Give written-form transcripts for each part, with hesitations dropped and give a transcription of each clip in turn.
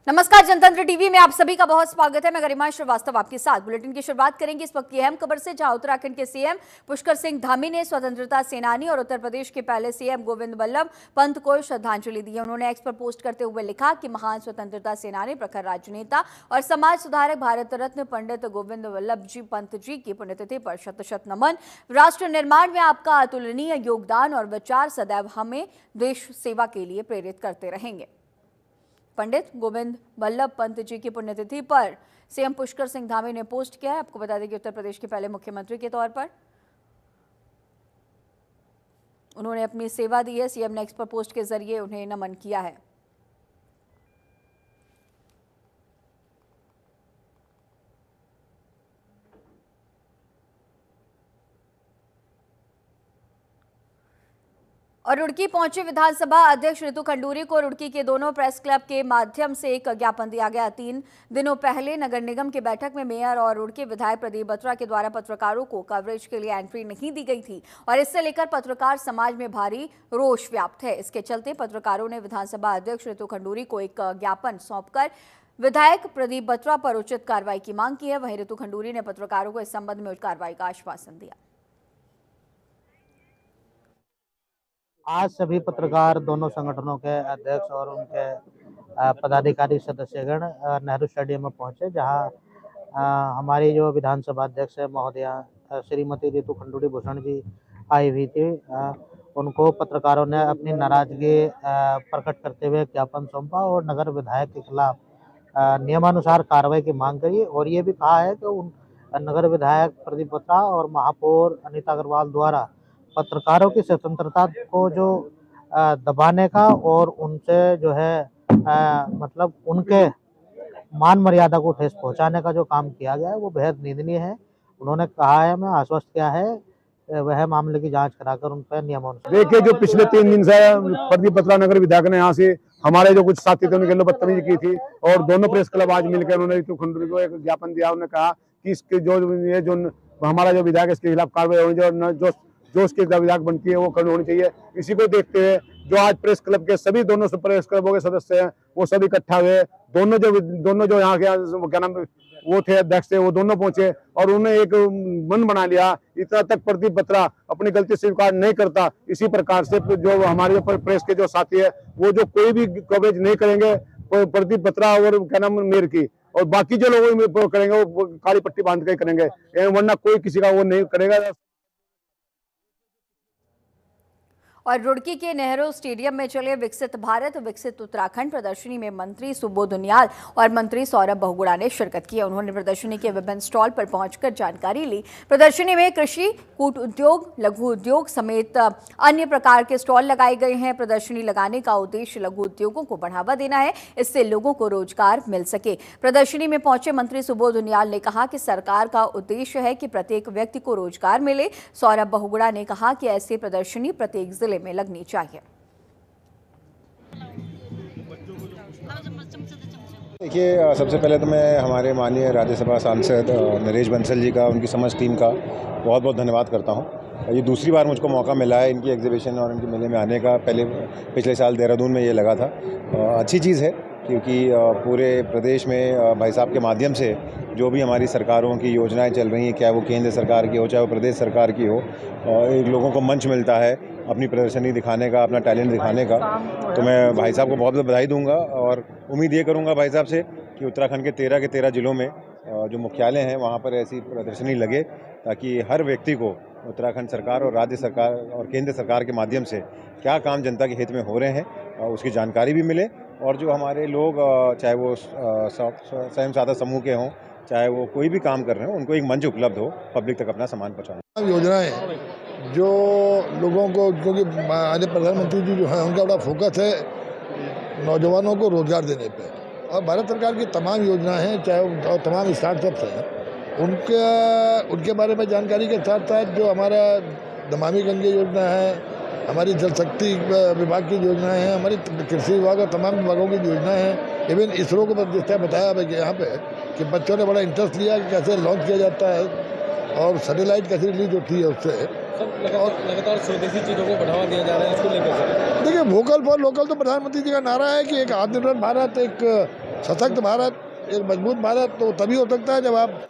नमस्कार, जनतंत्र टीवी में आप सभी का बहुत स्वागत है। मैं गरिमा श्रीवास्तव आपके साथ। बुलेटिन की शुरुआत करेंगे इस वक्त की अहम खबर से, जहां उत्तराखंड के सीएम पुष्कर सिंह धामी ने स्वतंत्रता सेनानी और उत्तर प्रदेश के पहले सीएम गोविंद बल्लभ पंत को श्रद्धांजलि दी है। उन्होंने एक्स पर पोस्ट करते हुए लिखा कि महान स्वतंत्रता सेनानी, प्रखर राजनेता और समाज सुधारक भारत रत्न पंडित गोविंद बल्लभ जी पंत जी की पुण्यतिथि पर शत शत नमन। राष्ट्र निर्माण में आपका अतुलनीय योगदान और विचार सदैव हमें देश सेवा के लिए प्रेरित करते रहेंगे। पंडित गोविंद बल्लभ पंत जी की पुण्यतिथि पर सीएम पुष्कर सिंह धामी ने पोस्ट किया है। आपको बता दें कि उत्तर प्रदेश के पहले मुख्यमंत्री के तौर पर उन्होंने अपनी सेवा दी है। सीएम ने एक्स पर पोस्ट के जरिए उन्हें नमन किया है। और रुड़की पहुंचे विधानसभा अध्यक्ष रितु खंडूरी को रुड़की के दोनों प्रेस क्लब के माध्यम से एक ज्ञापन दिया गया। 3 दिनों पहले नगर निगम की बैठक में मेयर और रुड़की विधायक प्रदीप बत्रा के द्वारा पत्रकारों को कवरेज के लिए एंट्री नहीं दी गई थी और इससे लेकर पत्रकार समाज में भारी रोष व्याप्त है। इसके चलते पत्रकारों ने विधानसभा अध्यक्ष रितु खंडूरी को एक ज्ञापन सौंपकर विधायक प्रदीप बत्रा पर उचित कार्रवाई की मांग की है। वहीं रितु खंडूरी ने पत्रकारों को इस संबंध में उचित कार्रवाई का आश्वासन दिया। आज सभी पत्रकार, दोनों संगठनों के अध्यक्ष और उनके पदाधिकारी सदस्यगण नेहरू स्टेडियम में पहुंचे, जहां हमारी जो विधानसभा अध्यक्ष है महोदया श्रीमती रितु खंडूरी भूषण जी आई हुई थी। उनको पत्रकारों ने अपनी नाराजगी प्रकट करते हुए ज्ञापन सौंपा और नगर विधायक के खिलाफ नियमानुसार कार्रवाई की मांग करी और ये भी कहा है कि उन नगर विधायक प्रदीप बत्रा और महापौर अनीता अग्रवाल द्वारा पत्रकारों की स्वतंत्रता को जो दबाने का और उनसे जो है मतलब उनके मान मर्यादा को ठेस पहुंचाने का जो काम किया गया है वो बेहद निंदनीय है। उन्होंने कहा है, मैं आश्वस्त किया है, वह मामले की जांच कराकर उन पर नियमानुसार। देखिए, जो पिछले 3 दिन से प्रदीप बत्रा नगर विधायक ने यहाँ से हमारे जो कुछ साथी थे उनके लिए बदतमीजी की थी और दोनों प्रेस क्लब आज मिलकर उन्होंने रितु खंडूरी को एक ज्ञापन दिया। उन्होंने कहा कि इसके जो हमारा जो विधायक इसके खिलाफ कार्रवाई होनी, जो उसकी विधायक बनती है वो करनी होनी चाहिए। इसी को देखते हुए जो आज प्रेस क्लब के सभी दोनों प्रेस क्लबों के सदस्य हैं वो सभी इकट्ठा हुए, दोनों जो यहाँ के क्या नाम वो थे अध्यक्ष थे, वो दोनों पहुंचे और उन्होंने एक मन बना लिया। इतना तक प्रदीप बत्रा अपनी गलती स्वीकार नहीं करता। इसी प्रकार से जो हमारे प्रेस के जो साथी है वो जो कोई भी कवरेज नहीं करेंगे प्रदीप बत्रा और क्या नाम मेयर की, और बाकी जो लोग करेंगे वो काली पट्टी बांध के करेंगे, वरना कोई किसी का वो नहीं करेगा। और रुड़की के नेहरू स्टेडियम में चले विकसित भारत विकसित उत्तराखंड प्रदर्शनी में मंत्री सुबोध उनियाल और मंत्री सौरभ बहुगुणा ने शिरकत की। उन्होंने प्रदर्शनी के विभिन्न स्टॉल पर पहुंचकर जानकारी ली। प्रदर्शनी में कृषि, कूट उद्योग, लघु उद्योग समेत अन्य प्रकार के स्टॉल लगाए गए हैं। प्रदर्शनी लगाने का उद्देश्य लघु उद्योगों को बढ़ावा देना है, इससे लोगों को रोजगार मिल सके। प्रदर्शनी में पहुंचे मंत्री सुबोध उनियाल ने कहा कि सरकार का उद्देश्य है कि प्रत्येक व्यक्ति को रोजगार मिले। सौरभ बहुगुणा ने कहा कि ऐसी प्रदर्शनी प्रत्येक जिले में लगनी चाहिए। देखिए, सबसे पहले तो मैं हमारे माननीय राज्यसभा सांसद नरेश बंसल जी का, उनकी समस्त टीम का बहुत बहुत धन्यवाद करता हूं। ये दूसरी बार मुझको मौका मिला है इनकी एग्जीबिशन और इनके मेले में आने का। पिछले साल देहरादून में ये लगा था। अच्छी चीज़ है क्योंकि पूरे प्रदेश में भाई साहब के माध्यम से जो भी हमारी सरकारों की योजनाएं चल रही हैं, चाहे वो केंद्र सरकार की हो चाहे वो प्रदेश सरकार की हो, एक लोगों को मंच मिलता है अपनी प्रदर्शनी दिखाने का, अपना टैलेंट दिखाने का। तो मैं भाई साहब को बहुत बहुत बधाई दूंगा और उम्मीद ये करूंगा भाई साहब से कि उत्तराखंड के 13 के 13 जिलों में जो मुख्यालय हैं वहाँ पर ऐसी प्रदर्शनी लगे, ताकि हर व्यक्ति को उत्तराखंड सरकार और राज्य सरकार और केंद्र सरकार के माध्यम से क्या काम जनता के हित में हो रहे हैं उसकी जानकारी भी मिले, और जो हमारे लोग चाहे वो स्वयं सहायता समूह के हों, चाहे वो कोई भी काम कर रहे हो, उनको एक मंच उपलब्ध हो पब्लिक तक अपना सामान पहुँचाना। योजनाएं जो लोगों को, क्योंकि आज प्रधानमंत्री जी जो है उनका बड़ा फोकस है नौजवानों को रोजगार देने पे, और भारत सरकार की तमाम योजनाएं हैं, चाहे वो तमाम स्टार्टअप्स हैं, उनके बारे में जानकारी के साथ साथ जो हमारा नमामि गंगे योजना है, हमारी जल शक्ति विभाग की योजनाएं हैं, हमारी कृषि विभाग और तमाम विभागों की योजनाएं हैं। इवन इसरो को जिस तरह बताया है कि यहाँ पे कि बच्चों ने बड़ा इंटरेस्ट लिया कि कैसे लॉन्च किया जाता है और सैटेलाइट कैसे रिलीज होती है उससे। लगातार स्वदेशी चीज़ों को बढ़ावा दिया जा रहा है, इसको लेकर देखिए, वोकल फॉर लोकल तो प्रधानमंत्री जी का नारा है कि एक आत्मनिर्भर भारत, एक सशक्त भारत, एक मजबूत भारत तो तभी हो सकता है जब आप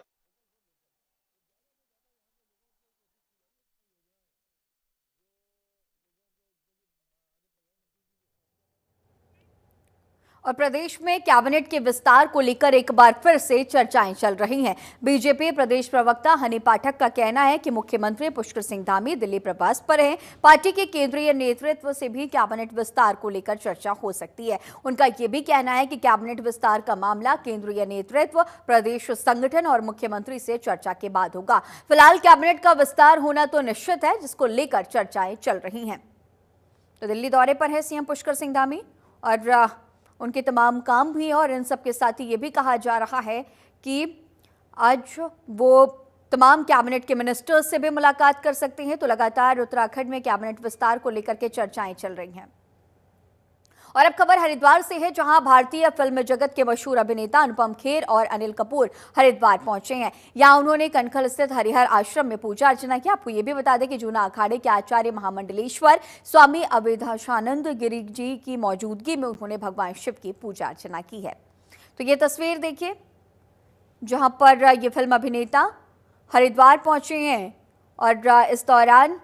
और प्रदेश में कैबिनेट के विस्तार को लेकर एक बार फिर से चर्चाएं चल रही हैं। बीजेपी प्रदेश प्रवक्ता हनी पाठक का कहना है कि मुख्यमंत्री पुष्कर सिंह धामी दिल्ली प्रवास पर हैं। पार्टी के केंद्रीय नेतृत्व से भी कैबिनेट विस्तार को लेकर चर्चा हो सकती है। उनका यह भी कहना है कि कैबिनेट विस्तार का मामला केंद्रीय नेतृत्व, प्रदेश संगठन और मुख्यमंत्री से चर्चा के बाद होगा। फिलहाल कैबिनेट का विस्तार होना तो निश्चित है, जिसको लेकर चर्चाएं चल रही हैं। तो दिल्ली दौरे पर है सीएम पुष्कर सिंह धामी और उनके तमाम काम भी हैं और इन सब के साथ ही ये भी कहा जा रहा है कि आज वो तमाम कैबिनेट के मिनिस्टर्स से भी मुलाकात कर सकते हैं। तो लगातार उत्तराखंड में कैबिनेट विस्तार को लेकर के चर्चाएं चल रही हैं। और अब खबर हरिद्वार से है, जहां भारतीय फिल्म जगत के मशहूर अभिनेता अनुपम खेर और अनिल कपूर हरिद्वार पहुंचे हैं। यहां उन्होंने कनखल स्थित हरिहर आश्रम में पूजा अर्चना की। आपको ये भी बता दें कि जूना अखाड़े के आचार्य महामंडलेश्वर स्वामी अवधेशानंद गिरी जी की मौजूदगी में उन्होंने भगवान शिव की पूजा अर्चना की है। तो ये तस्वीर देखिए, जहां पर ये फिल्म अभिनेता हरिद्वार पहुंचे हैं और इस दौरान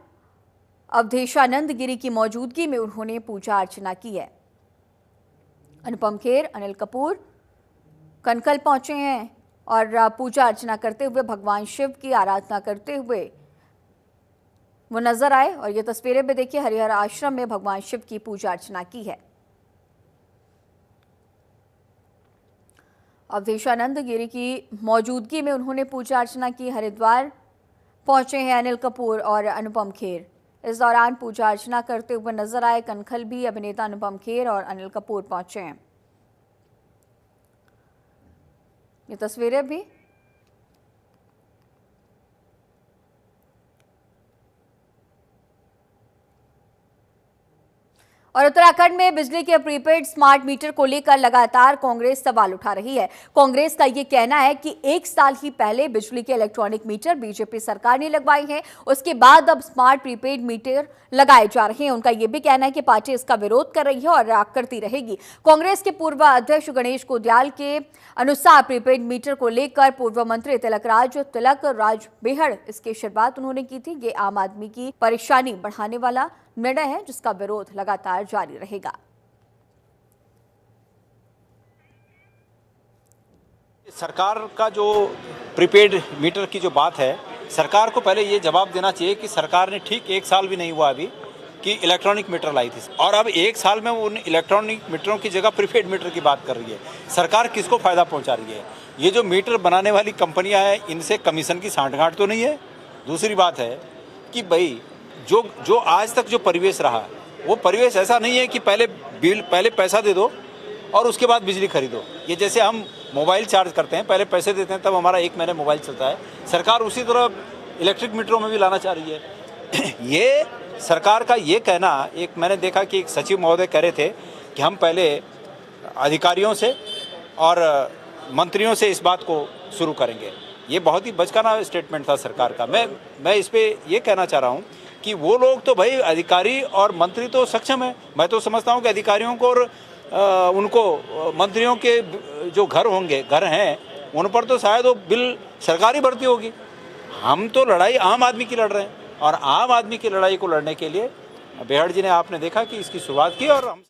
अवधेशानंद गिरी की मौजूदगी में उन्होंने पूजा अर्चना की है। अनुपम खेर, अनिल कपूर कनखल पहुंचे हैं और पूजा अर्चना करते हुए, भगवान शिव की आराधना करते हुए वो नजर आए। और ये तस्वीरें भी देखिए, हरिहर आश्रम में भगवान शिव की पूजा अर्चना की है। अवधेशानंद गिरी की मौजूदगी में उन्होंने पूजा अर्चना की। हरिद्वार पहुंचे हैं अनिल कपूर और अनुपम खेर। इस दौरान पूजा अर्चना करते हुए नजर आए। कनखल भी अभिनेता अनुपम खेर और अनिल कपूर पहुंचे हैं। ये तस्वीरें भी और उत्तराखंड में बिजली के प्रीपेड स्मार्ट मीटर को लेकर लगातार कांग्रेस सवाल उठा रही है। कांग्रेस का ये कहना है कि 1 साल ही पहले बिजली के इलेक्ट्रॉनिक मीटर बीजेपी सरकार ने लगवाए हैं, उसके बाद अब स्मार्ट प्रीपेड मीटर लगाए जा रहे हैं। उनका ये भी कहना है कि पार्टी इसका विरोध कर रही है और करती रहेगी। कांग्रेस के पूर्व अध्यक्ष गणेश गोदियाल के अनुसार प्रीपेड मीटर को लेकर पूर्व मंत्री तिलक राज बेहड़ इसकी शुरुआत उन्होंने की थी। ये आम आदमी की परेशानी बढ़ाने वाला निर्णय है, जिसका विरोध लगातार जारी रहेगा। सरकार का जो प्रीपेड मीटर की जो बात है, सरकार को पहले ये जवाब देना चाहिए कि सरकार ने ठीक 1 साल भी नहीं हुआ अभी कि इलेक्ट्रॉनिक मीटर लाई थी, और अब 1 साल में उन इलेक्ट्रॉनिक मीटरों की जगह प्रीपेड मीटर की बात कर रही है। सरकार किसको फ़ायदा पहुंचा रही है? ये जो मीटर बनाने वाली कंपनियां हैं, इनसे कमीशन की सांठगांठ तो नहीं है? दूसरी बात है कि भाई जो आज तक जो परिवेश रहा, वो परिवेश ऐसा नहीं है कि पहले पैसा दे दो और उसके बाद बिजली खरीदो। ये जैसे हम मोबाइल चार्ज करते हैं, पहले पैसे देते हैं तब हमारा 1 महीने मोबाइल चलता है। सरकार उसी तरह इलेक्ट्रिक मीटरों में भी लाना चाह रही है। ये सरकार का ये कहना, एक मैंने देखा कि एक सचिव महोदय कह रहे थे कि हम पहले अधिकारियों से और मंत्रियों से इस बात को शुरू करेंगे। ये बहुत ही बचकाना स्टेटमेंट था सरकार का। मैं इस पे ये कहना चाह रहा हूँ कि वो लोग तो भाई, अधिकारी और मंत्री तो सक्षम है। मैं तो समझता हूँ कि अधिकारियों को और उनको मंत्रियों के जो घर हैं, उन पर तो शायद वो बिल सरकारी भर्ती होगी। हम तो लड़ाई आम आदमी की लड़ रहे हैं, और आम आदमी की लड़ाई को लड़ने के लिए बेहड़ जी ने, आपने देखा कि इसकी शुरुआत की। और हम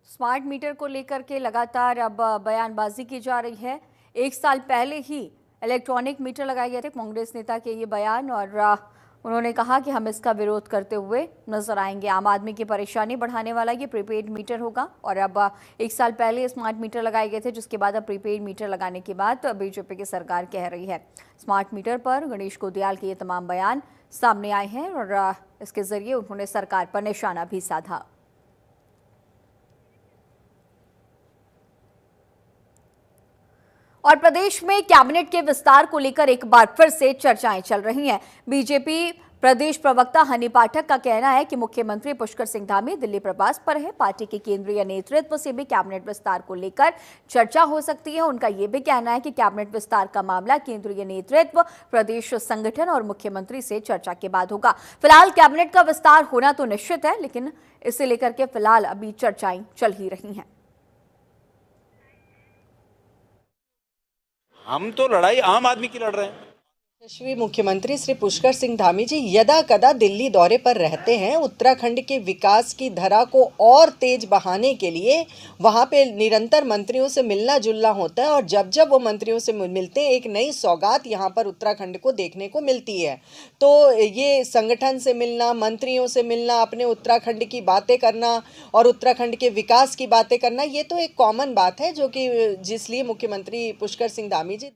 स्मार्ट मीटर को लेकर के लगातार अब बयानबाजी की जा रही है। 1 साल पहले ही इलेक्ट्रॉनिक मीटर लगाए गए थे। कांग्रेस नेता के ये बयान, और उन्होंने कहा कि हम इसका विरोध करते हुए नजर आएंगे। आम आदमी की परेशानी बढ़ाने वाला ये प्रीपेड मीटर होगा। और अब 1 साल पहले स्मार्ट मीटर लगाए गए थे, जिसके बाद अब प्रीपेड मीटर लगाने के बाद बीजेपी की सरकार कह रही है। स्मार्ट मीटर पर गणेश गोदियाल के ये तमाम बयान सामने आए हैं और इसके जरिए उन्होंने सरकार पर निशाना भी साधा। और प्रदेश में कैबिनेट के विस्तार को लेकर एक बार फिर से चर्चाएं चल रही हैं। बीजेपी प्रदेश प्रवक्ता हनी पाठक का कहना है कि मुख्यमंत्री पुष्कर सिंह धामी दिल्ली प्रवास पर है। पार्टी के केंद्रीय नेतृत्व से भी कैबिनेट विस्तार को लेकर चर्चा हो सकती है। उनका यह भी कहना है कि कैबिनेट विस्तार का मामला केंद्रीय नेतृत्व, प्रदेश संगठन और मुख्यमंत्री से चर्चा के बाद होगा। फिलहाल कैबिनेट का विस्तार होना तो निश्चित है, लेकिन इसे लेकर के फिलहाल अभी चर्चाएं चल ही रही हैं। हम तो लड़ाई आम आदमी की लड़ रहे हैं। यशस्वी मुख्यमंत्री श्री पुष्कर सिंह धामी जी यदा कदा दिल्ली दौरे पर रहते हैं। उत्तराखंड के विकास की धरा को और तेज बहाने के लिए वहां पे निरंतर मंत्रियों से मिलना जुलना होता है और जब जब वो मंत्रियों से मिलते हैं एक नई सौगात यहां पर उत्तराखंड को देखने को मिलती है। तो ये संगठन से मिलना, मंत्रियों से मिलना, अपने उत्तराखंड की बातें करना और उत्तराखंड के विकास की बातें करना, ये तो एक कॉमन बात है जो कि जिसलिए मुख्यमंत्री पुष्कर सिंह धामी जी।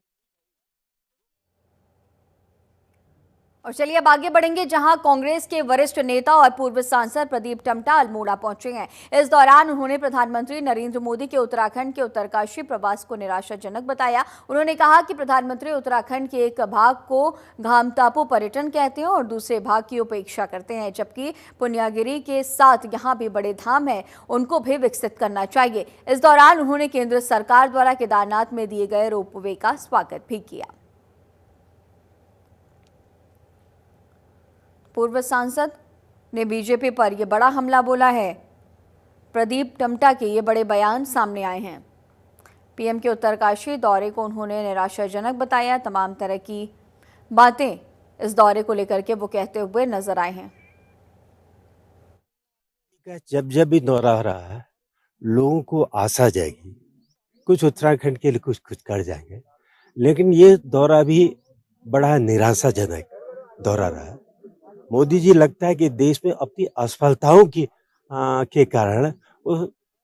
और चलिए अब आगे बढ़ेंगे, जहां कांग्रेस के वरिष्ठ नेता और पूर्व सांसद प्रदीप टम्टा अल्मोड़ा पहुंचे हैं। इस दौरान उन्होंने प्रधानमंत्री नरेंद्र मोदी के उत्तराखंड के उत्तरकाशी प्रवास को निराशाजनक बताया। उन्होंने कहा कि प्रधानमंत्री उत्तराखंड के एक भाग को घामतापू पर्यटन कहते हैं और दूसरे भाग की उपेक्षा करते हैं, जबकि पुण्यागिरी के साथ यहाँ भी बड़े धाम है, उनको भी विकसित करना चाहिए। इस दौरान उन्होंने केंद्र सरकार द्वारा केदारनाथ में दिए गए रोपवे का स्वागत भी किया। पूर्व सांसद ने बीजेपी पर यह बड़ा हमला बोला है। प्रदीप टम्टा के ये बड़े बयान सामने आए हैं। पीएम के उत्तरकाशी दौरे को उन्होंने निराशाजनक बताया। तमाम तरह की बातें इस दौरे को लेकर के वो कहते हुए नजर आए हैं। जब जब भी दौरा हो रहा है, लोगों को आशा जाएगी, कुछ उत्तराखंड के लिए कुछ कर जाएंगे, लेकिन ये दौरा भी बड़ा निराशाजनक दौरा रहा। मोदी जी लगता है कि देश में अपनी असफलताओं की के कारण वो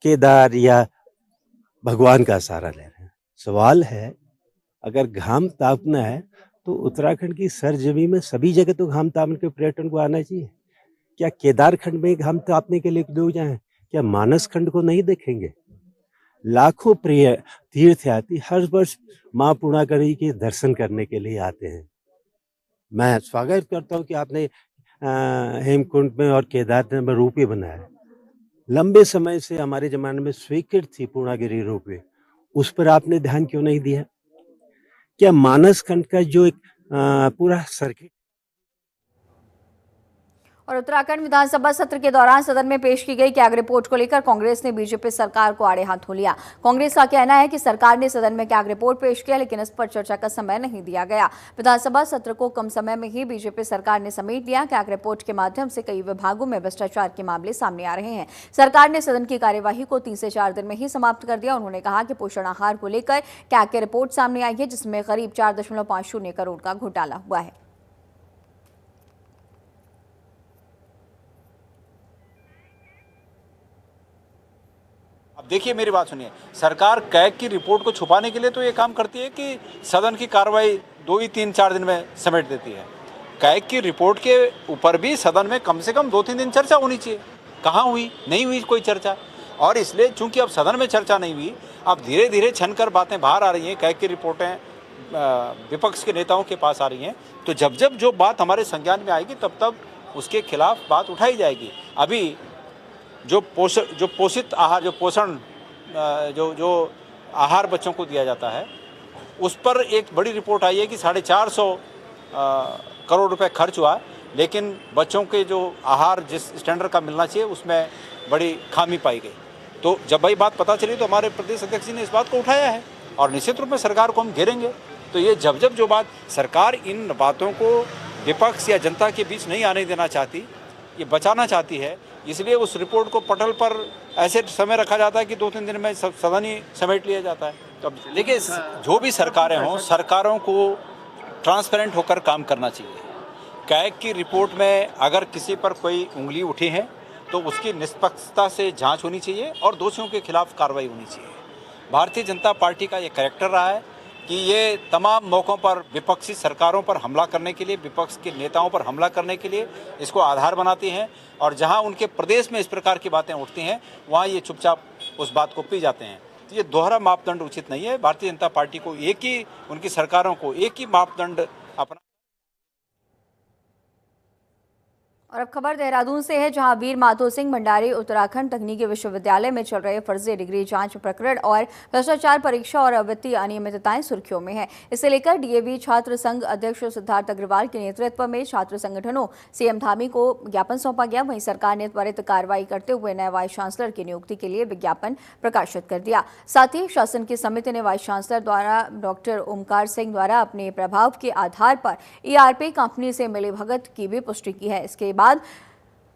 केदार या भगवान का सहारा ले रहे हैं। सवाल है, अगर घाम तापना है तो उत्तराखंड की सरजमी में सभी जगह तो घाम तापने के पर्यटन को आना चाहिए। क्या केदार खंड में घाम तापने के लिए लोग जाएं? क्या मानस खंड को नहीं देखेंगे? लाखों प्रिय तीर्थयात्री हर वर्ष मां पूर्णागिरि के दर्शन करने के लिए आते हैं। मैं स्वागत करता हूं कि आपने हेमकुंड में और केदारनाथ में रोपवे बनाया। लंबे समय से हमारे जमाने में स्वीकृत थी पूर्णागिरि रोपवे, उस पर आपने ध्यान क्यों नहीं दिया? क्या मानस खंड का जो एक पूरा सर्किट। और उत्तराखंड विधानसभा सत्र के दौरान सदन में पेश की गई कैग रिपोर्ट को लेकर कांग्रेस ने बीजेपी सरकार को आड़े हाथों लिया। कांग्रेस का कहना है कि सरकार ने सदन में कैग रिपोर्ट पेश किया, लेकिन इस पर चर्चा का समय नहीं दिया गया। विधानसभा सत्र को कम समय में ही बीजेपी सरकार ने समेट लिया। कैग रिपोर्ट के माध्यम से कई विभागों में भ्रष्टाचार के मामले सामने आ रहे हैं। सरकार ने सदन की कार्यवाही को 3 से 4 दिन में ही समाप्त कर दिया। उन्होंने कहा कि पोषण आहार को लेकर कैग की रिपोर्ट सामने आई है, जिसमें करीब 4.50 करोड़ का घोटाला हुआ है। अब देखिए, मेरी बात सुनिए, सरकार कैग की रिपोर्ट को छुपाने के लिए तो ये काम करती है कि सदन की कार्रवाई 2 ही 3-4 दिन में समेट देती है। कैग की रिपोर्ट के ऊपर भी सदन में कम से कम 2-3 दिन चर्चा होनी चाहिए। कहाँ हुई? नहीं हुई कोई चर्चा। और इसलिए चूंकि अब सदन में चर्चा नहीं हुई, अब धीरे धीरे छनकर बातें बाहर आ रही हैं, कैग की रिपोर्टें विपक्ष के नेताओं के पास आ रही हैं। तो जब जब जो बात हमारे संज्ञान में आएगी तब तब उसके खिलाफ बात उठाई जाएगी। अभी जो पोषित आहार, जो आहार बच्चों को दिया जाता है, उस पर एक बड़ी रिपोर्ट आई है कि 450 करोड़ रुपए खर्च हुआ, लेकिन बच्चों के जो आहार जिस स्टैंडर्ड का मिलना चाहिए उसमें बड़ी खामी पाई गई। तो जब भाई बात पता चली तो हमारे प्रदेश अध्यक्ष जी ने इस बात को उठाया है और निश्चित रूप में सरकार को हम घेरेंगे। तो ये जब जब जो बात, सरकार इन बातों को विपक्ष या जनता के बीच नहीं आने देना चाहती, ये बचाना चाहती है, इसलिए उस रिपोर्ट को पटल पर ऐसे समय रखा जाता है कि 2-3 दिन में सदन ही समेट लिया जाता है। तो देखिए, जो भी सरकारें हों, सरकारों को ट्रांसपेरेंट होकर काम करना चाहिए। कैग की रिपोर्ट में अगर किसी पर कोई उंगली उठी है तो उसकी निष्पक्षता से जांच होनी चाहिए और दोषियों के खिलाफ कार्रवाई होनी चाहिए। भारतीय जनता पार्टी का ये कैरेक्टर रहा है कि ये तमाम मौक़ों पर विपक्षी सरकारों पर हमला करने के लिए, विपक्ष के नेताओं पर हमला करने के लिए इसको आधार बनाती हैं, और जहां उनके प्रदेश में इस प्रकार की बातें उठती हैं वहां ये चुपचाप उस बात को पी जाते हैं। तो ये दोहरा मापदंड उचित नहीं है। भारतीय जनता पार्टी को एक ही, उनकी सरकारों को एक ही मापदंड अपना। और अब खबर देहरादून से है, जहां वीर माधो सिंह भंडारी उत्तराखंड तकनीकी विश्वविद्यालय में चल रहे फर्जी डिग्री जांच प्रकरण और भ्रष्टाचार परीक्षा और वित्तीय अनियमितताएं सुर्खियों में है। इसे लेकर डीएवी छात्र संघ अध्यक्ष सिद्धार्थ अग्रवाल के नेतृत्व में छात्र संगठनों सीएम धामी को ज्ञापन सौंपा गया। वहीं सरकार ने त्वरित कार्रवाई करते हुए नए वाइस चांसलर की नियुक्ति के लिए विज्ञापन प्रकाशित कर दिया। साथ ही शासन की समिति ने वाइस चांसलर द्वारा डॉक्टर ओमकार सिंह द्वारा अपने प्रभाव के आधार पर ईआरपी कंपनी से मिलीभगत की भी पुष्टि की है। इसके बाद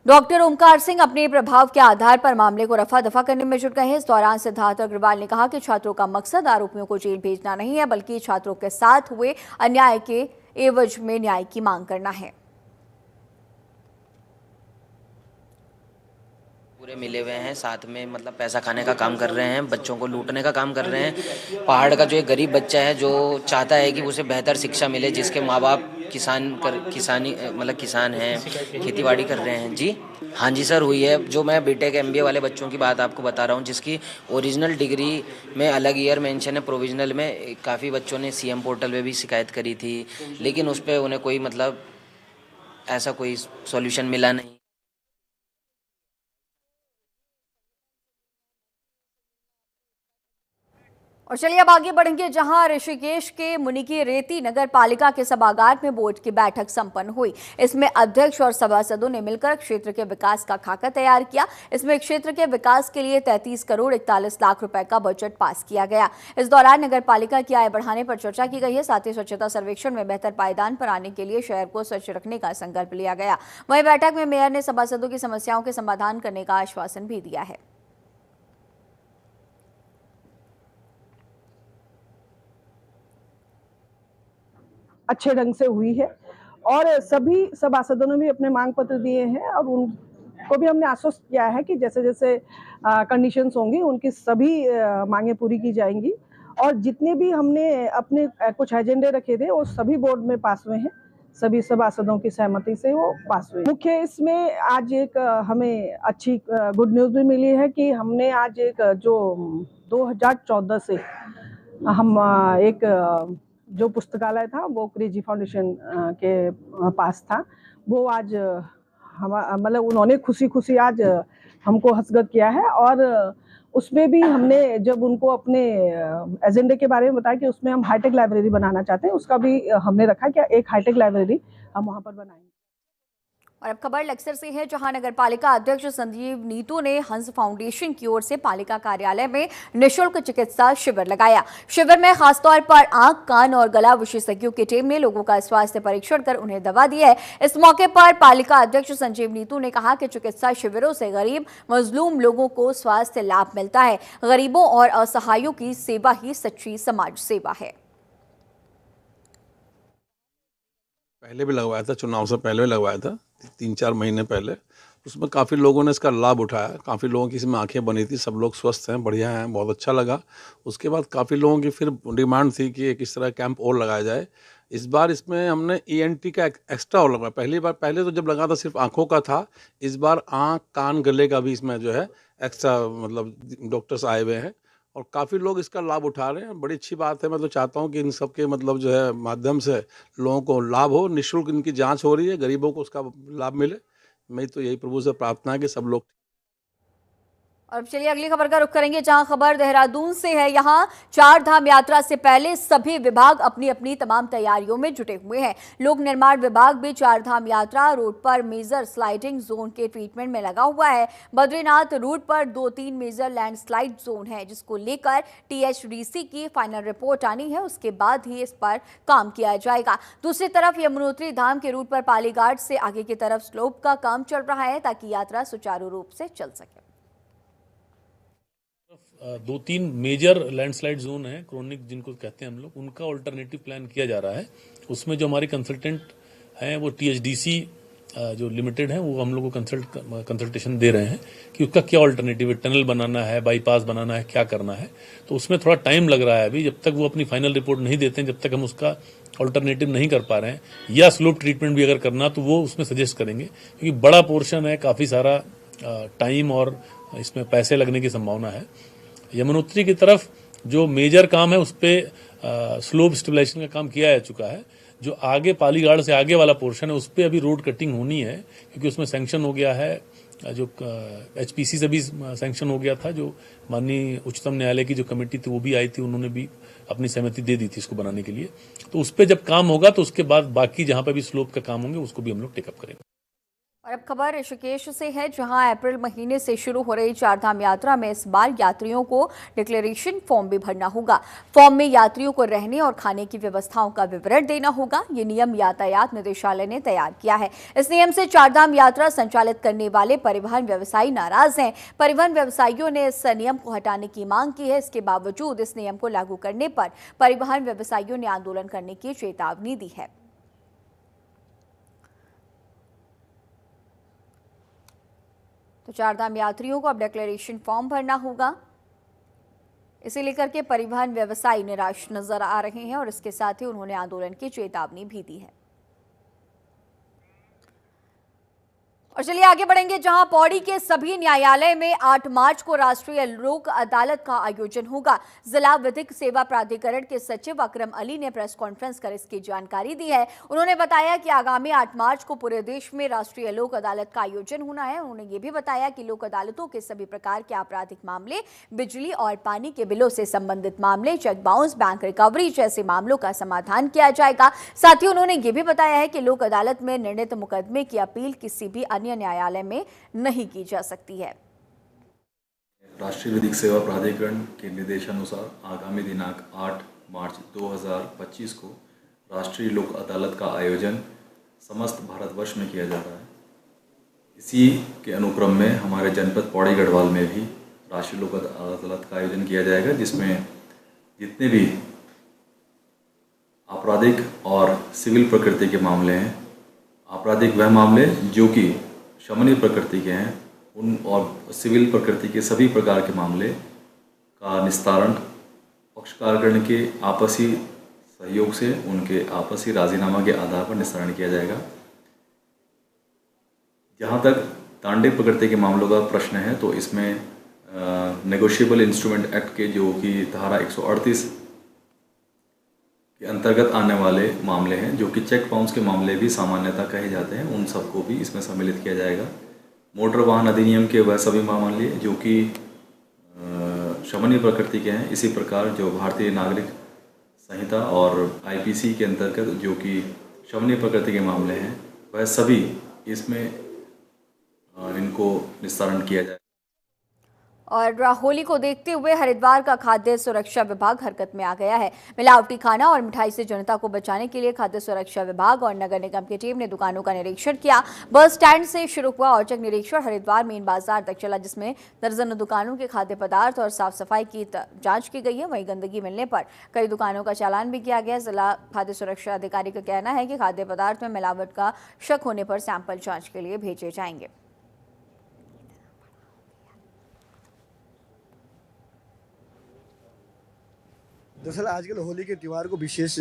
डॉक्टर ओमकार सिंह अपने प्रभाव के आधार पर मामले को रफा दफा करने में जुट गए हैं। इस दौरान सिद्धार्थ अग्रवाल ने कहा कि छात्रों का मकसद आरोपियों को जेल भेजना नहीं है, बल्कि छात्रों के साथ हुए अन्याय के एवज में न्याय की मांग करना है। पूरे मिले हुए हैं, साथ में मतलब पैसा खाने का काम कर रहे हैं, बच्चों को लूटने का काम कर रहे हैं। पहाड़ का जो एक गरीब बच्चा है जो चाहता है कि उसे बेहतर शिक्षा मिले, जिसके माँ बाप किसान हैं, खेतीबाड़ी कर रहे हैं। जी हाँ जी सर, हुई है। जो मैं बीटेक एमबीए वाले बच्चों की बात आपको बता रहा हूँ, जिसकी ओरिजिनल डिग्री में अलग ईयर मेंशन है, प्रोविजनल में काफ़ी बच्चों ने सीएम पोर्टल पे भी शिकायत करी थी, लेकिन उस पर उन्हें कोई मतलब ऐसा कोई सॉल्यूशन मिला नहीं। और चलिए अब आगे बढ़ेंगे, जहां ऋषिकेश के मुनिकी रेती नगर पालिका के सभागार में बोर्ड की बैठक संपन्न हुई। इसमें अध्यक्ष और सभासदों ने मिलकर क्षेत्र के विकास का खाका तैयार किया। इसमें क्षेत्र के विकास के लिए 33 करोड़ 41 लाख रुपए का बजट पास किया गया। इस दौरान नगर पालिका की आय बढ़ाने पर चर्चा की गई है। साथ ही स्वच्छता सर्वेक्षण में बेहतर पायदान पर आने के लिए शहर को स्वच्छ रखने का संकल्प लिया गया। वहीं बैठक में मेयर ने सभासदों की समस्याओं के समाधान करने का आश्वासन भी दिया है। अच्छे ढंग से हुई है और सभी सभासदों ने भी अपने मांग पत्र दिए हैं और उनको भी हमने आश्वस्त किया है कि जैसे जैसे कंडीशंस होंगी उनकी सभी मांगे पूरी की जाएंगी। और जितने भी हमने अपने कुछ एजेंडे रखे थे वो सभी बोर्ड में पास हुए हैं, सभी सभासदों की सहमति से वो पास हुए। मुख्य इसमें आज एक हमें अच्छी गुड न्यूज़ भी मिली है कि हमने आज एक जो 2014 से हम एक जो पुस्तकालय था वो क्रेजी फाउंडेशन के पास था, वो आज मतलब उन्होंने खुशी खुशी आज हमको हस्तगत किया है। और उसमें भी हमने जब उनको अपने एजेंडे के बारे में बताया कि उसमें हम हाईटेक लाइब्रेरी बनाना चाहते हैं, उसका भी हमने रखा कि एक हाईटेक लाइब्रेरी हम वहाँ पर बनाएंगे। और अब खबर लक्सर से है, जहां नगर पालिका अध्यक्ष संजीव नीतू ने हंस फाउंडेशन की ओर से पालिका कार्यालय में निःशुल्क चिकित्सा शिविर लगाया। शिविर में खासतौर पर आंख, कान और गला विशेषज्ञों की टीम ने लोगों का स्वास्थ्य परीक्षण कर उन्हें दवा दी है। इस मौके पर पालिका अध्यक्ष संजीव नीतू ने कहा कि चिकित्सा शिविरों से गरीब मजलूम लोगों को स्वास्थ्य लाभ मिलता है। गरीबों और असहायों की सेवा ही सच्ची समाज सेवा है। पहले भी लगवाया था, चुनाव से पहले भी लगवाया था, 3-4 महीने पहले। उसमें काफ़ी लोगों ने इसका लाभ उठाया, काफ़ी लोगों की इसमें आंखें बनी थी, सब लोग स्वस्थ हैं, बढ़िया हैं, बहुत अच्छा लगा। उसके बाद काफ़ी लोगों की फिर डिमांड थी कि एक इस तरह कैंप और लगाया जाए। इस बार इसमें हमने ENT का एक्स्ट्रा और लगवाया। पहले तो जब लगा था सिर्फ आँखों का था, इस बार आँख, कान, गले का भी इसमें जो है एक्स्ट्रा मतलब डॉक्टर्स आए हुए हैं और काफ़ी लोग इसका लाभ उठा रहे हैं। बड़ी अच्छी बात है। मैं तो चाहता हूँ कि इन सब के मतलब जो है माध्यम से लोगों को लाभ हो, निःशुल्क इनकी जांच हो रही है, गरीबों को उसका लाभ मिले। मैं तो यही प्रभु से प्रार्थना है कि सब लोग। और अब चलिए अगली खबर का रुख करेंगे, जहां खबर देहरादून से है। यहां चार धाम यात्रा से पहले सभी विभाग अपनी अपनी तमाम तैयारियों में जुटे हुए हैं। लोक निर्माण विभाग भी चार धाम यात्रा रोड पर मेजर स्लाइडिंग जोन के ट्रीटमेंट में लगा हुआ है। बद्रीनाथ रूट पर 2-3 मेजर लैंडस्लाइड जोन है, जिसको लेकर THDC की फाइनल रिपोर्ट आनी है, उसके बाद ही इस पर काम किया जाएगा। दूसरी तरफ यमुनोत्री धाम के रूट पर पालीघाट से आगे की तरफ स्लोप का काम चल रहा है, ताकि यात्रा सुचारू रूप से चल सके। 2-3 मेजर लैंडस्लाइड जोन है, क्रोनिक जिनको कहते हैं हम लोग, उनका ऑल्टरनेटिव प्लान किया जा रहा है। उसमें जो हमारे कंसल्टेंट हैं वो THDC जो लिमिटेड है वो हम लोग को कंसल्टेशन दे रहे हैं कि उसका क्या ऑल्टरनेटिव है, टनल बनाना है, बाईपास बनाना है, क्या करना है। तो उसमें थोड़ा टाइम लग रहा है अभी, जब तक वो अपनी फाइनल रिपोर्ट नहीं देते हैं, जब तक हम उसका ऑल्टरनेटिव नहीं कर पा रहे हैं। या स्लोप ट्रीटमेंट भी अगर करना तो वो उसमें सजेस्ट करेंगे, क्योंकि बड़ा पोर्शन है, काफ़ी सारा टाइम और इसमें पैसे लगने की संभावना है। यमुनोत्री की तरफ जो मेजर काम है उस पर स्लोप स्टेबलाइजेशन का काम किया जा चुका है, जो आगे पालीगाड़ से आगे वाला पोर्शन है उस पर अभी रोड कटिंग होनी है, क्योंकि उसमें सैंक्शन हो गया है, जो HPC से भी सैंक्शन हो गया था, जो माननीय उच्चतम न्यायालय की जो कमेटी थी वो भी आई थी, उन्होंने भी अपनी सहमति दे दी थी इसको बनाने के लिए। तो उस पर जब काम होगा तो उसके बाद बाकी जहां पर भी स्लोप का काम होंगे उसको भी हम लोग टेकअप करेंगे। और अब खबर ऋषिकेश से है, जहां अप्रैल महीने से शुरू हो रही चारधाम यात्रा में इस बार यात्रियों को डिक्लेरेशन फॉर्म भी भरना होगा। फॉर्म में यात्रियों को रहने और खाने की व्यवस्थाओं का विवरण देना होगा। ये नियम यातायात निदेशालय ने तैयार किया है। इस नियम से चारधाम यात्रा संचालित करने वाले परिवहन व्यवसायी नाराज हैं। परिवहन व्यवसायियों ने इस नियम को हटाने की मांग की है। इसके बावजूद इस नियम को लागू करने पर परिवहन व्यवसायियों ने आंदोलन करने की चेतावनी दी है। तो चारधाम यात्रियों को अब डिक्लेरेशन फॉर्म भरना होगा। इसे लेकर के परिवहन व्यवसायी निराश नजर आ रहे हैं और इसके साथ ही उन्होंने आंदोलन की चेतावनी भी दी है। और चलिए आगे बढ़ेंगे, जहां पौड़ी के सभी न्यायालय में 8 मार्च को राष्ट्रीय लोक अदालत का आयोजन होगा। जिला विधिक सेवा प्राधिकरण के सचिव अकरम अली ने प्रेस कॉन्फ्रेंस कर इसकी जानकारी दी है। उन्होंने बताया कि आगामी 8 मार्च को पूरे देश में राष्ट्रीय लोक अदालत का आयोजन होना है। उन्होंने ये भी बताया कि लोक अदालतों के सभी प्रकार के आपराधिक मामले, बिजली और पानी के बिलों से संबंधित मामले, चेक बाउंस, बैंक रिकवरी जैसे मामलों का समाधान किया जाएगा। साथ ही उन्होंने ये भी बताया है कि लोक अदालत में निर्णीत मुकदमे की अपील किसी भी न्यायालय में नहीं की जा सकती है। राष्ट्रीय विधिक सेवा प्राधिकरण के निर्देशानुसार आगामी दिनांक 8 मार्च 2025 को राष्ट्रीय लोक अदालत का आयोजन समस्त भारतवर्ष में किया जा रहा है। इसी के अनुक्रम में हमारे जनपद पौड़ी गढ़वाल में भी राष्ट्रीय लोक अदालत का आयोजन किया जाएगा, जिसमें जितने भी आपराधिक और सिविल प्रकृति के मामले हैं, आपराधिक वह मामले जो कि शमनीय प्रकृति के हैं, उन और सिविल प्रकृति के सभी प्रकार के मामले का निस्तारण पक्षकारगण के आपसी सहयोग से उनके आपसी राजीनामा के आधार पर निस्तारण किया जाएगा। जहाँ तक तांडव प्रकृति के मामलों का प्रश्न है, तो इसमें नेगोशिएबल इंस्ट्रूमेंट एक्ट के जो कि धारा 138 के अंतर्गत आने वाले मामले हैं, जो कि चेक बाउंस के मामले भी सामान्यतः कहे जाते हैं, उन सबको भी इसमें सम्मिलित किया जाएगा। मोटर वाहन अधिनियम के वह सभी मामले जो कि शमनीय प्रकृति के हैं, इसी प्रकार जो भारतीय नागरिक संहिता और IPC के अंतर्गत जो कि शमनीय प्रकृति के मामले हैं, वह सभी इसमें इनको निस्तारण किया जाए। और होली को देखते हुए हरिद्वार का खाद्य सुरक्षा विभाग हरकत में आ गया है। मिलावटी खाना और मिठाई से जनता को बचाने के लिए खाद्य सुरक्षा विभाग और नगर निगम की टीम ने दुकानों का निरीक्षण किया। बस स्टैंड से शुरू हुआ औचक निरीक्षण हरिद्वार मेन बाजार तक चला, जिसमें दर्जनों दुकानों के खाद्य पदार्थ और साफ सफाई की जांच की गई है। वहीं गंदगी मिलने पर कई दुकानों का चालान भी किया गया। जिला खाद्य सुरक्षा अधिकारी का कहना है कि खाद्य पदार्थ में मिलावट का शक होने पर सैंपल जाँच के लिए भेजे जाएंगे। दरअसल आजकल होली के त्यौहार को विशेष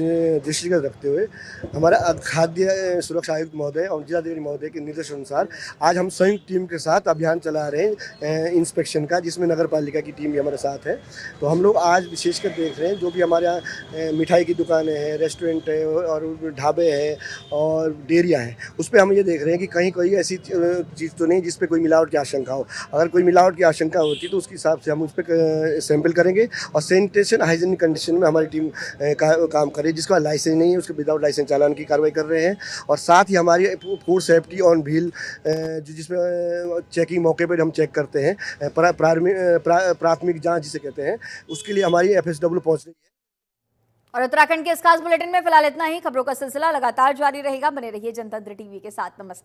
दृष्टिगत रखते हुए हमारा खाद्य सुरक्षा आयुक्त महोदय और जिलाधिकारी महोदय के निर्देश अनुसार आज हम संयुक्त टीम के साथ अभियान चला रहे हैं इंस्पेक्शन का, जिसमें नगर पालिका की टीम भी हमारे साथ है। तो हम लोग आज विशेषकर देख रहे हैं जो भी हमारे यहाँ मिठाई की दुकानें हैं, रेस्टोरेंट है और ढाबे हैं और डेयरियाँ हैं, उस पर हम ये देख रहे हैं कि कहीं कोई ऐसी चीज़ तो नहीं जिस पर कोई मिलावट की आशंका हो। अगर कोई मिलावट की आशंका होती तो उसके हिसाब से हम उस पर सैंपल करेंगे और सैनिटेशन हाइजीनिक कंडीशन में हमारी टीम काम करे। जिसका लाइसेंस नहीं है उसके विदाउट लाइसेंस चालान की कार्रवाई कर रहे हैं। और साथ ही हमारी फूड सेफ्टी ऑन व्हील जिसमें चेकिंग मौके पर हम चेक करते हैं, प्राथमिक जांच जिसे कहते हैं, उसके लिए हमारी FSW पहुंच रही है। और उत्तराखंड के इस खास बुलेटिन में फिलहाल इतना ही। खबरों का सिलसिला लगातार जारी रहेगा। बने रहिए जनतंत्र टीवी के साथ। नमस्कार।